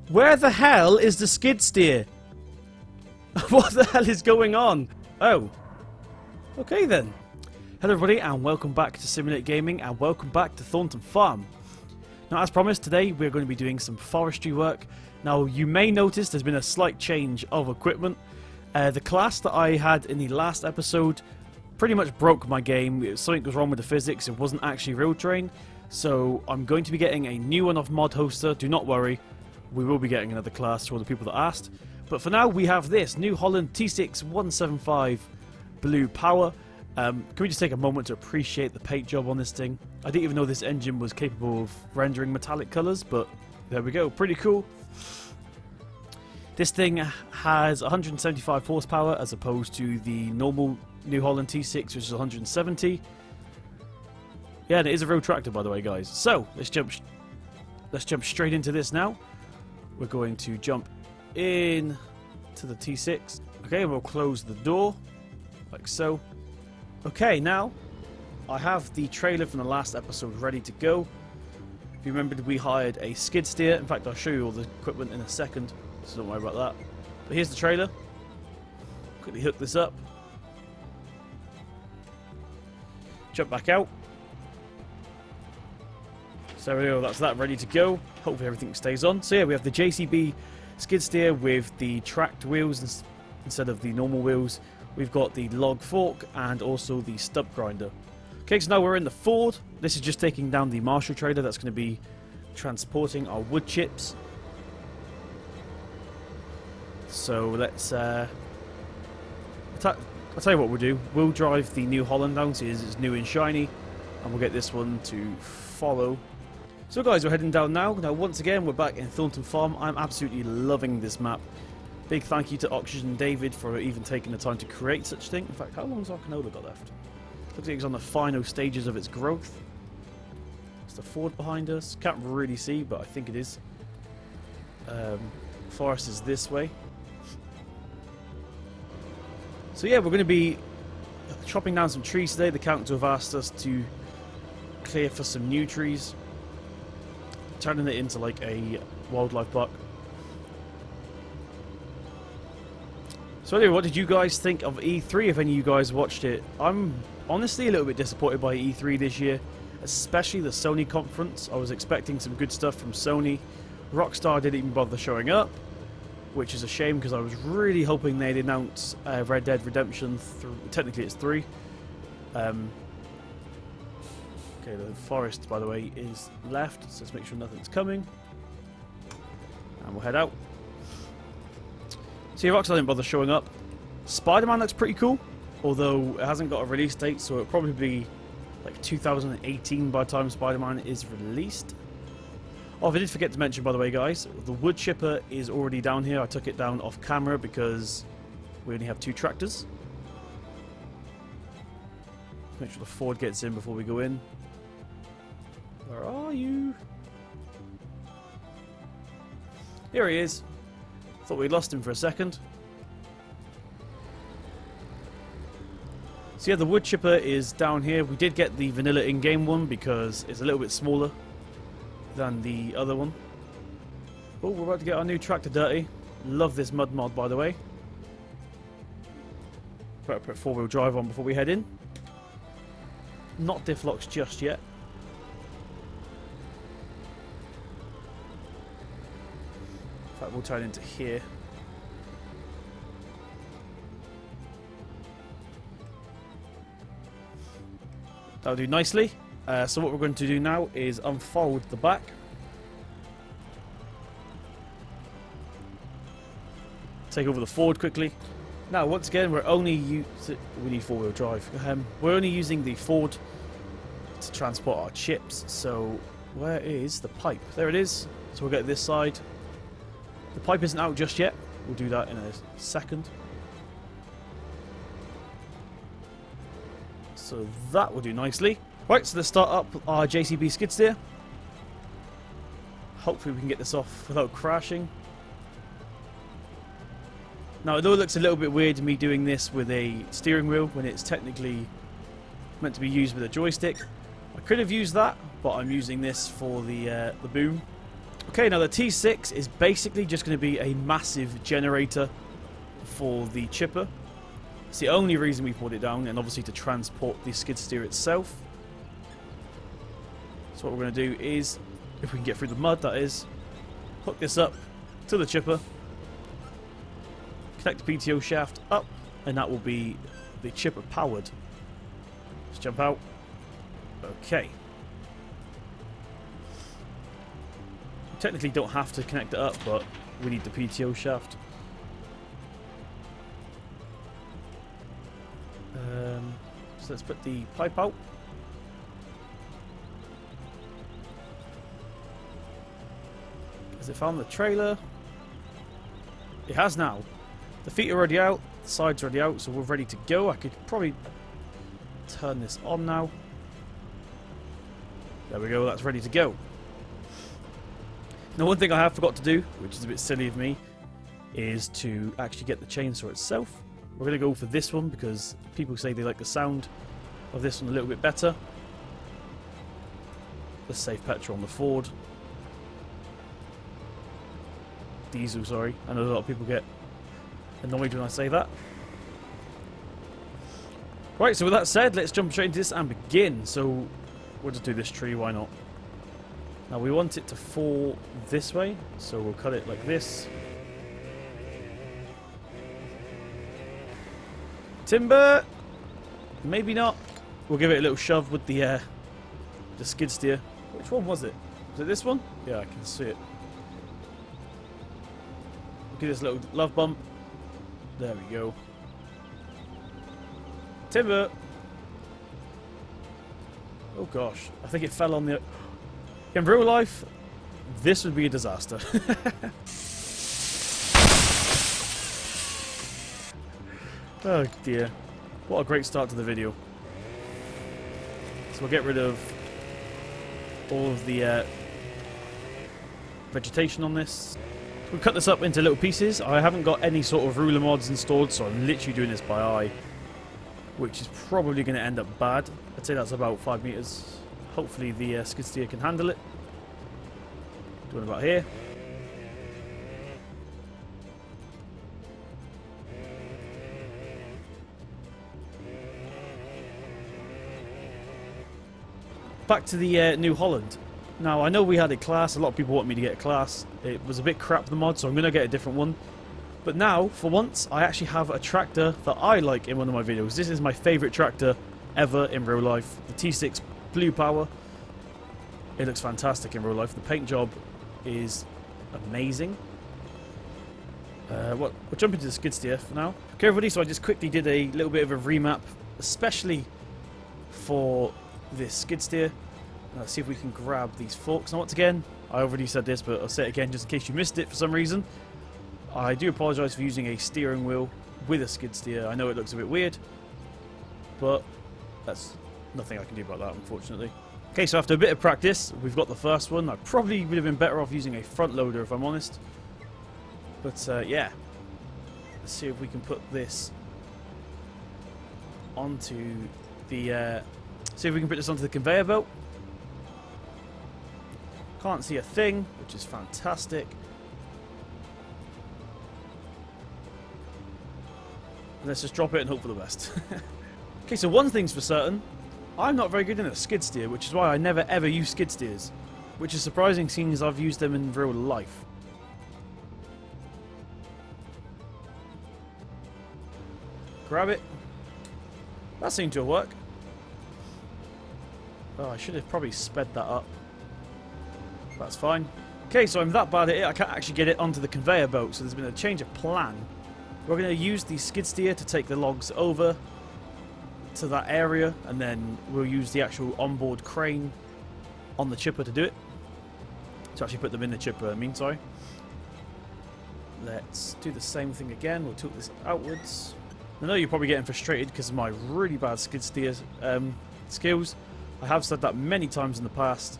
Where the hell is the Skidsteer? What the hell is going on? Oh. Okay then. Hello everybody and welcome back to Simulate Gaming and welcome back to Thornton Farm. Now as promised, today we're going to be doing some forestry work. Now you may notice there's been a slight change of equipment. The class that I had in the last episode pretty much broke my game. Something was wrong with the physics, it wasn't actually real terrain. So I'm going to be getting a new one off Mod Hoster, do not worry. We will be getting another class for all the people that asked. But for now we have this new Holland T6 175 blue power. Can we just take a moment to appreciate the paint job on this thing? I didn't even know this engine was capable of rendering metallic colours, but there we go, pretty cool. This thing has 175 horsepower as opposed to the normal New Holland T6, which is 170. Yeah, and it is a real tractor, by the way, guys. So let's jump straight into this now. We're going to jump in to the T6. Okay, and we'll close the door like so. Okay, now I have the trailer from the last episode ready to go. If you remembered, we hired a skid steer. In fact, I'll show you all the equipment in a second, so don't worry about that. But here's the trailer. Quickly hook this up. Jump back out. So there we go, that's that ready to go. Hopefully everything stays on. So yeah, we have the JCB skid steer with the tracked wheels instead of the normal wheels. We've got the log fork and also the stump grinder. Okay, so now we're in the Ford. This is just taking down the Marshall trailer that's going to be transporting our wood chips. So let's I'll tell you what we'll do. We'll drive the New Holland down, so it's new and shiny, and we'll get this one to follow. So guys, we're heading down now. Now once again, we're back in Thornton Farm. I'm absolutely loving this map. Big thank you to Oxygen David for even taking the time to create such a thing. In fact, how long has our canola got left? Looks like it's on the final stages of its growth. It's the Ford behind us. Can't really see, but I think it is. Forest is this way. So yeah, we're going to be chopping down some trees today. The council have asked us to clear for some new trees, turning it into like a wildlife park. So anyway, what did you guys think of E3, if any of you guys watched it? I'm honestly a little bit disappointed by E3 this year, especially the Sony conference. I was expecting some good stuff from Sony. Rockstar didn't even bother showing up, which is a shame because I was really hoping they'd announce Red Dead Redemption 3. Technically it's 3. Okay, the forest, by the way, is left, so let's make sure nothing's coming. And we'll head out. So yeah, Rockstar didn't bother showing up. Spider-Man looks pretty cool, although it hasn't got a release date, so it'll probably be like 2018 by the time Spider-Man is released. Oh, I did forget to mention, by the way, guys, the wood chipper is already down here. I took it down off camera because we only have 2 tractors. Make sure the Ford gets in before we go in. Where are you? Here he is. Thought we lost him for a second. So yeah, the wood chipper is down here. We did get the vanilla in-game one because it's a little bit smaller than the other one. Oh, we're about to get our new tractor dirty. Love this mud mod, by the way. Better put 4-wheel drive on before we head in. Not diff locks just yet. In fact, we'll turn into here. That'll do nicely. So what we're going to do now is unfold the back. Take over the Ford quickly. Now, once again, we need 4-wheel drive. We're only using the Ford to transport our chips. So where is the pipe? There it is. So we'll get this side. The pipe isn't out just yet. We'll do that in a second. So that will do nicely. Right, so let's start up our JCB skid steer. Hopefully we can get this off without crashing. Now, although it looks a little bit weird me doing this with a steering wheel when it's technically meant to be used with a joystick, I could have used that, but I'm using this for the boom. Okay, now the T6 is basically just going to be a massive generator for the chipper. It's the only reason we brought it down, and obviously to transport the skid steer itself. So what we're going to do is, if we can get through the mud, that is, hook this up to the chipper, connect the PTO shaft up, and that will be the chipper powered. Let's jump out. Okay. We technically don't have to connect it up, but we need the PTO shaft. So let's put the pipe out. Has it found the trailer? It has now. The feet are already out, the sides are already out, so we're ready to go. I could probably turn this on now. There we go, that's ready to go. Now, one thing I have forgot to do, which is a bit silly of me, is to actually get the chainsaw itself. We're going to go for this one because people say they like the sound of this one a little bit better. Let's save petrol on the Ford. Diesel, sorry. I know a lot of people get annoyed when I say that. Right, so with that said, let's jump straight into this and begin. So we'll just do this tree, why not? Now we want it to fall this way, so we'll cut it like this. Timber! Maybe not. We'll give it a little shove with the skid steer. Which one was it? Was it this one? Yeah, I can see it. Give this a little love bump. There we go. Timber! Oh gosh, I think it fell on the... In real life, this would be a disaster. Oh dear. What a great start to the video. So we'll get rid of all of the vegetation on this. We'll cut this up into little pieces. I haven't got any sort of ruler mods installed, so I'm literally doing this by eye, which is probably going to end up bad. I'd say that's about 5 meters. Hopefully the skid steer can handle it. Doing about here. Back to the New Holland. Now, I know we had a class. A lot of people want me to get a class. It was a bit crap, the mod, so I'm going to get a different one. But now, for once, I actually have a tractor that I like in one of my videos. This is my favourite tractor ever in real life. The T6 Blue Power. It looks fantastic in real life. The paint job is amazing. We'll jump into the skid steer for now. Okay, everybody, so I just quickly did a little bit of a remap, especially for this skid steer. Let's see if we can grab these forks. Now, once again, I already said this, but I'll say it again just in case you missed it for some reason. I do apologise for using a steering wheel with a skid steer. I know it looks a bit weird, but that's nothing I can do about that, unfortunately. Okay, so after a bit of practice, we've got the first one. I probably would have been better off using a front loader, if I'm honest. But, yeah. Let's see if we can put this onto the... see if we can put this onto the conveyor belt. Can't see a thing, which is fantastic. Let's just drop it and hope for the best. Okay, so one thing's for certain. I'm not very good in a skid steer, which is why I never ever use skid steers. Which is surprising, seeing as I've used them in real life. Grab it. That seemed to work. Oh, I should have probably sped that up. That's fine. Okay, so I'm that bad at it, I can't actually get it onto the conveyor belt, so there's been a change of plan. We're going to use the skid steer to take the logs over to that area, and then we'll use the actual onboard crane on the chipper to do it. To actually put them in the chipper, I mean, sorry. Let's do the same thing again. We'll tilt this outwards. I know you're probably getting frustrated because of my really bad skid steer skills. I have said that many times in the past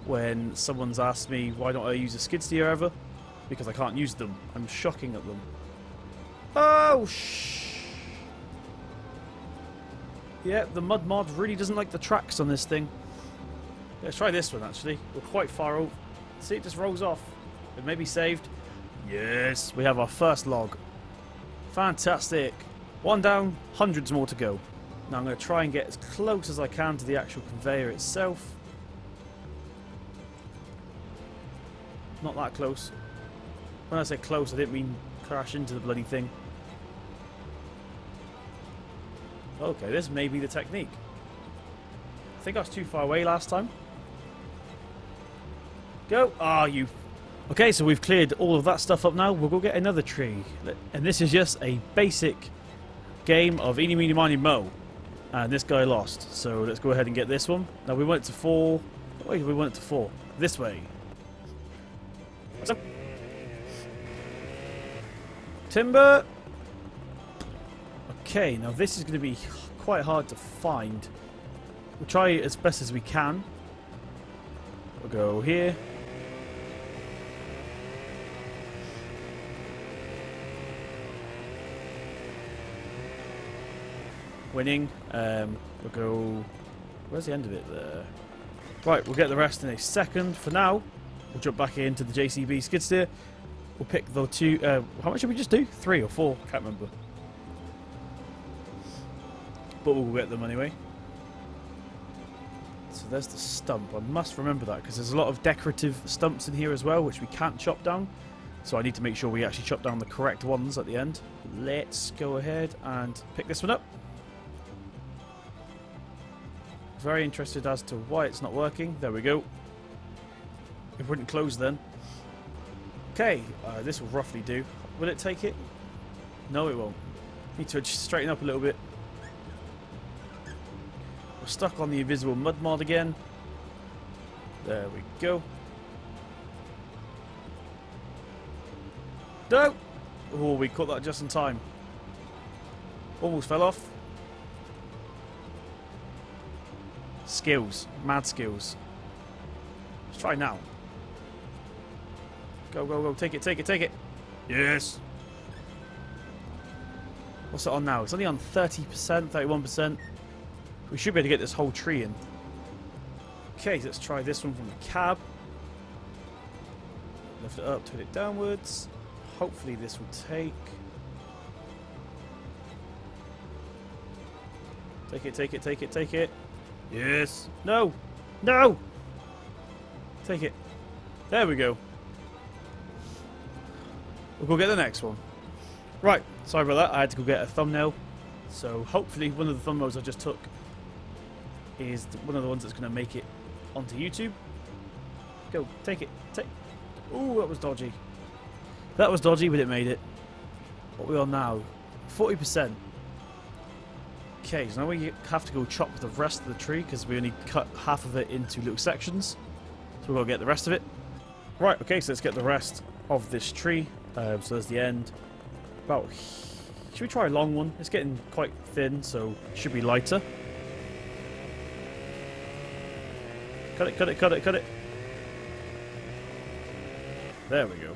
when someone's asked me why don't I use a skid steer ever, because I can't use them. I'm shocking at them. Oh, yeah, the mud mod really doesn't like the tracks on this thing. Let's try this one, actually. We're quite far over. See, it just rolls off. It may be saved. Yes, we have our first log. Fantastic. One down, hundreds more to go. Now I'm going to try and get as close as I can to the actual conveyor itself. Not that close. When I say close, I didn't mean crash into the bloody thing. Okay, this may be the technique. I think I was too far away last time. Go! Ah, you... Okay, so we've cleared all of that stuff up now. We'll go get another tree. And this is just a basic game of eeny, meeny, miny, mo. And this guy lost. So let's go ahead and get this one. Now we went to 4. Wait, we went to 4. This way. Timber! Okay, now this is going to be quite hard to find. We'll try it as best as we can. We'll go here. Winning. We'll go... Where's the end of it there? Right, we'll get the rest in a second. For now, we'll jump back into the JCB Skidsteer. We'll pick the 2... how much did we just do? 3 or 4? Can't remember. But we'll get them anyway. So there's the stump. I must remember that because there's a lot of decorative stumps in here as well, which we can't chop down. So I need to make sure we actually chop down the correct ones at the end. Let's go ahead and pick this one up. Very interested as to why it's not working. There we go. It wouldn't close then. Okay, this will roughly do. Will it take it? No, it won't. Need to straighten up a little bit. We're stuck on the invisible mud mod again. There we go. No! Oh, we caught that just in time. Almost fell off. Skills. Mad skills. Let's try now. Go, go, go. Take it, take it, take it. Yes. What's it on now? It's only on 30%, 31%. We should be able to get this whole tree in. Okay, so let's try this one from the cab. Lift it up, turn it downwards. Hopefully this will take. Take it, take it, take it, take it. Yes. No. No. Take it. There we go. We'll go get the next one. Right. Sorry about that. I had to go get a thumbnail. So hopefully one of the thumbnails I just took is one of the ones that's going to make it onto YouTube. Go. Take it. Take. Ooh, that was dodgy. That was dodgy, but it made it. What are we on now? 40%. Okay, so now we have to go chop the rest of the tree because we only cut half of it into little sections. So we've got to get the rest of it. Right, okay, so let's get the rest of this tree. So there's the end. About, should we try a long one? It's getting quite thin, so it should be lighter. Cut it, cut it, cut it, cut it. There we go.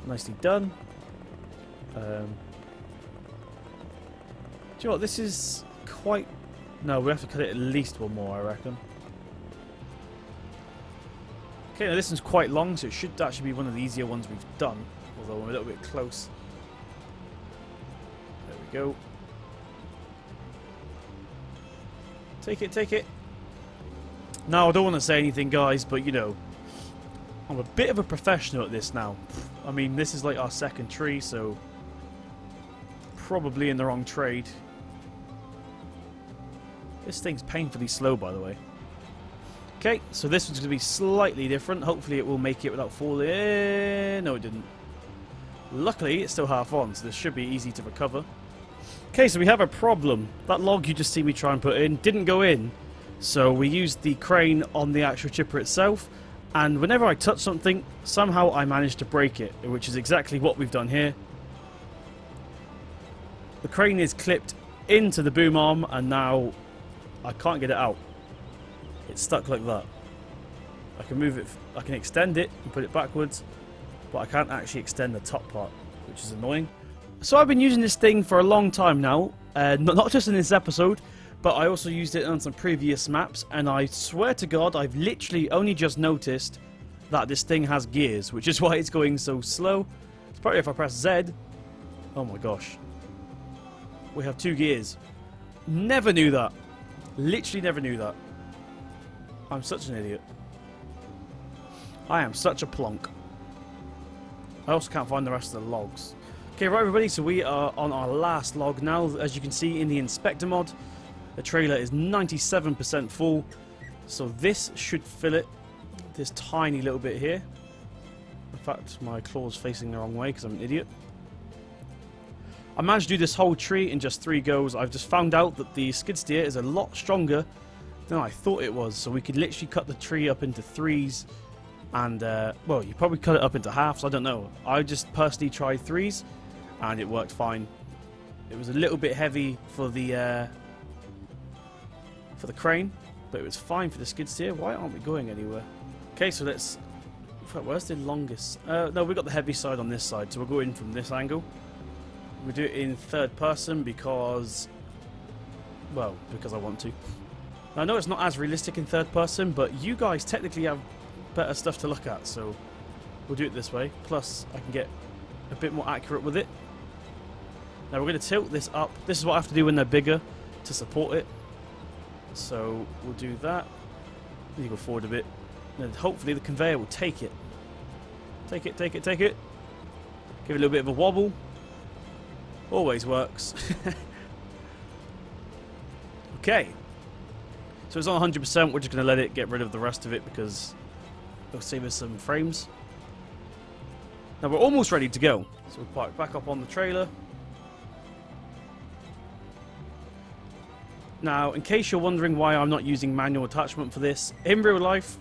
Nicely done. Do you know what? This is quite... No, we have to cut it at least one more, I reckon. Okay, now this one's quite long, so it should actually be one of the easier ones we've done. Although we're a little bit close. There we go. Take it, take it. Now, I don't want to say anything, guys, but you know, I'm a bit of a professional at this now. I mean, this is like our second tree, so probably in the wrong trade. This thing's painfully slow, by the way. Okay, so this one's going to be slightly different. Hopefully it will make it without falling. No, it didn't. Luckily, it's still half on, so this should be easy to recover. Okay, so we have a problem. That log you just see me try and put in didn't go in. So we used the crane on the actual chipper itself. And whenever I touch something, somehow I managed to break it, which is exactly what we've done here. The crane is clipped into the boom arm, and now I can't get it out. It's stuck like that. I can move it, I can extend it and put it backwards, but I can't actually extend the top part, which is annoying. So I've been using this thing for a long time now, not just in this episode, but I also used it on some previous maps, and I swear to God, I've literally only just noticed that this thing has gears, which is why it's going so slow. It's probably if I press Z. Oh my gosh. We have 2 gears. Never knew that. Literally never knew that. I'm such an idiot. I am such a plonk. I also can't find the rest of the logs. Okay, right everybody, so we are on our last log now. As you can see in the inspector mod, the trailer is 97% full. So this should fill it. This tiny little bit here. In fact, my claw's facing the wrong way because I'm an idiot. I managed to do this whole tree in just 3 goes. I've just found out that the skid steer is a lot stronger than I thought it was. So we could literally cut the tree up into 3s. And, well, you probably cut it up into halves. I don't know. I just personally tried 3s. And it worked fine. It was a little bit heavy for the crane. But it was fine for the skid steer. Why aren't we going anywhere? Okay, so let's... Where's the longest? No, we've got the heavy side on this side. So we'll go in from this angle. We'll do it in 3rd person because... Well, because I want to. Now, I know it's not as realistic in 3rd person, but you guys technically have better stuff to look at. So we'll do it this way. Plus, I can get a bit more accurate with it. Now, we're going to tilt this up. This is what I have to do when they're bigger to support it. So we'll do that. You go forward a bit. And hopefully the conveyor will take it. Take it, take it, take it. Give it a little bit of a wobble. Always works. Okay. So it's on 100%. We're just going to let it get rid of the rest of it because it'll save us some frames. Now we're almost ready to go. So we'll park back up on the trailer. Now, in case you're wondering why I'm not using manual attachment for this, in real life,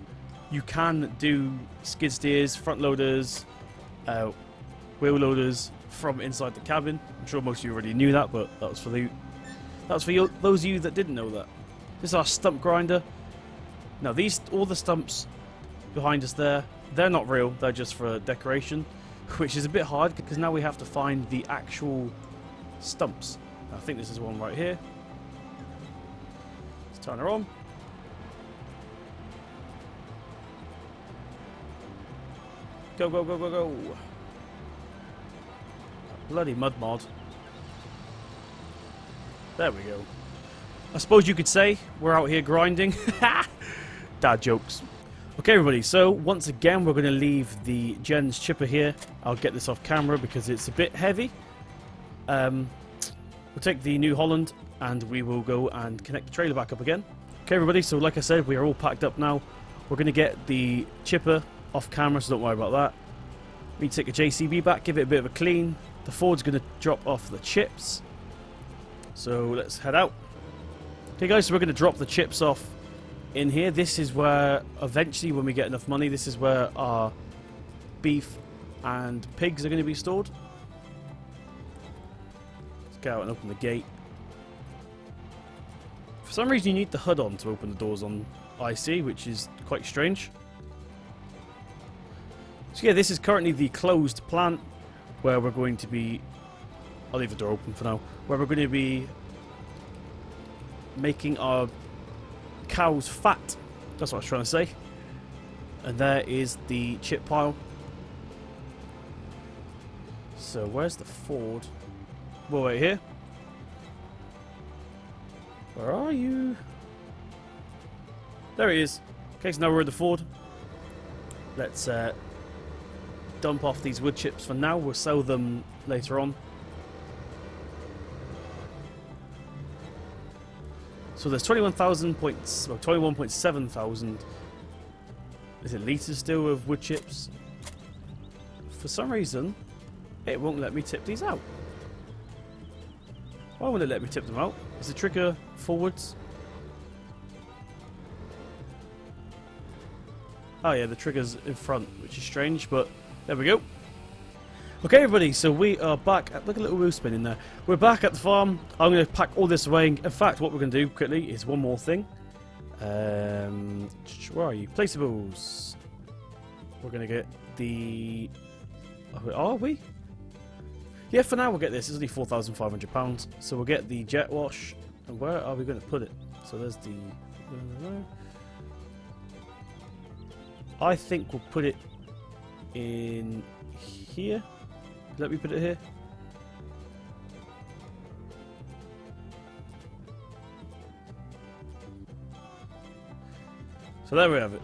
you can do skid steers, front loaders, wheel loaders from inside the cabin. I'm sure most of you already knew that, but that was for those of you that didn't know that. This is our stump grinder. Now, all the stumps behind us there, they're not real. They're just for decoration, which is a bit hard because now we have to find the actual stumps. I think this is one right here. Turn her on. Go, go, go, go, go. Bloody mud mod. There we go. I suppose you could say we're out here grinding. Dad jokes. Okay, everybody, so once again we're going to leave the Jenz chipper here. I'll get this off camera because it's a bit heavy. We'll take the New Holland and we will go and connect the trailer back up again. Okay everybody, so like I said, we are all packed up now. We're going to get the chipper off camera, so don't worry about that. We take a JCB back, give it a bit of a clean. The Ford's going to drop off the chips. So let's head out. Okay guys, so we're going to drop the chips off in here. This is where, eventually when we get enough money, this is where our beef and pigs are going to be stored. Let's go out and open the gate. For some reason you need the HUD on to open the doors on IC, which is quite strange. So yeah, this is currently the closed plant where we're going to be... I'll leave the door open for now. Where we're going to be making our cows fat. That's what I was trying to say. And there is the chip pile. So where's the Ford? Well, right here. Where are you? There he is. Okay, so now we're at the Ford. Let's dump off these wood chips for now. We'll sell them later on. So there's 21.7 thousand. Is it litres still of wood chips? For some reason, it won't let me tip these out. Why won't it let me tip them out? Is the trigger forwards? Oh yeah, the trigger's in front, which is strange, but there we go. Okay everybody, so we are back at, look at a little wheel spin in there. We're back at the farm. I'm going to pack all this away. In fact, what we're going to do quickly is one more thing. Where are you? Placeables. We're going to get the... Are we? Yeah, for now we'll get this. It's only £4,500. So we'll get the jet wash. And where are we going to put it? So there's the... I think we'll put it in here. Let me put it here. So there we have it.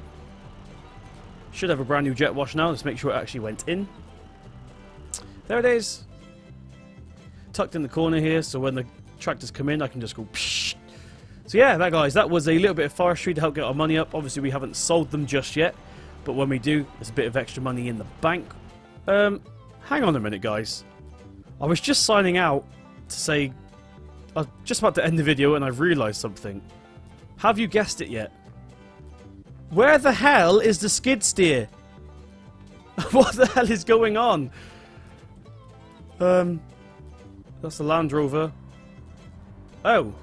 Should have a brand new jet wash now. Let's make sure it actually went in. There it is. Tucked in the corner here, so when the tractors come in, I can just go psh. So yeah, guys, that was a little bit of forestry to help get our money up. Obviously, we haven't sold them just yet, but when we do, there's a bit of extra money in the bank. Hang on a minute, guys. I was just signing out to say I was just about to end the video, and I've realised something. Have you guessed it yet? Where the hell is the Skidsteer? What the hell is going on? That's the Land Rover. Oh.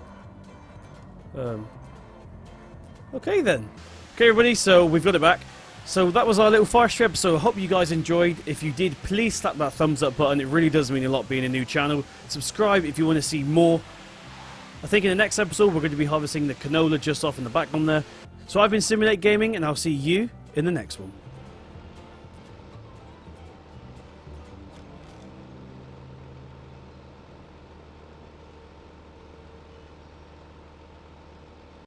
Okay then. Okay everybody, so we've got it back. So that was our little forestry episode. I hope you guys enjoyed. If you did, please slap that thumbs up button. It really does mean a lot being a new channel. Subscribe if you want to see more. I think in the next episode we're going to be harvesting the canola just off in the background there. So I've been Simulate Gaming, and I'll see you in the next one.